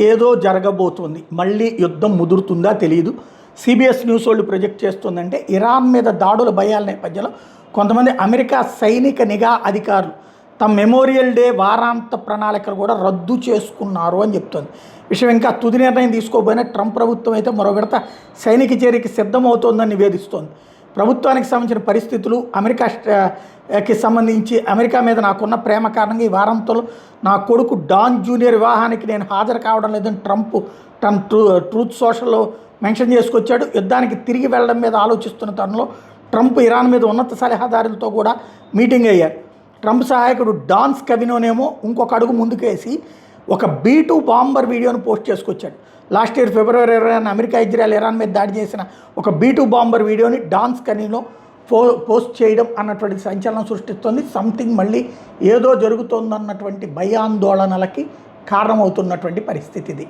ఏదో జరగబోతుంది, మళ్ళీ యుద్ధం ముదురుతుందా తెలియదు. సిబిఎస్ న్యూస్ వాళ్ళు ప్రొజెక్ట్ చేస్తుందంటే ఇరాన్ మీద దాడుల భయాల నేపథ్యంలో కొంతమంది అమెరికా సైనిక నిఘా అధికారులు తమ మెమోరియల్ డే వారాంత ప్రణాళికలు కూడా రద్దు చేసుకున్నారు అని చెప్తోంది. విషయం ఇంకా తుది నిర్ణయం తీసుకోబోయినా ట్రంప్ ప్రభుత్వం అయితే మరో విడత సైనిక చేరికకి సిద్ధమవుతోందని నివేదిస్తోంది. ప్రభుత్వానికి సంబంధించిన పరిస్థితులు, అమెరికాకి సంబంధించి అమెరికా మీద నాకున్న ప్రేమ కారణంగా ఈ వారాంతంలో నా కొడుకు డాన్ జూనియర్ వివాహానికి నేను హాజరు కావడం లేదని ట్రంప్ తన ట్రూత్ సోషల్లో మెన్షన్ చేసుకొచ్చాడు. యుద్ధానికి తిరిగి వెళ్ళడం మీద ఆలోచిస్తున్న తరుణంలో ట్రంప్ ఇరాన్ మీద ఉన్నత సలహాదారులతో కూడా మీటింగ్ అయ్యారు. ట్రంప్ సహాయకుడు డాన్ స్కవినోనేమో ఇంకొక అడుగు ముందుకేసి ఒక B-2 బాంబర్ వీడియోను post చేసుకొచ్చాడు. Last year February 20 America Israel Iran మీద దాడి చేసిన ఒక B-2 బాంబర్ వీడియోని డాన్ స్కవినో పోస్ట్ చేయడం అన్నటువంటి సంచలనం సృష్టిస్తుంది. సంథింగ్ మళ్ళీ ఏదో జరుగుతోందన్నటువంటి భయాందోళనలకి కారణమవుతున్నటువంటి పరిస్థితి ఇది.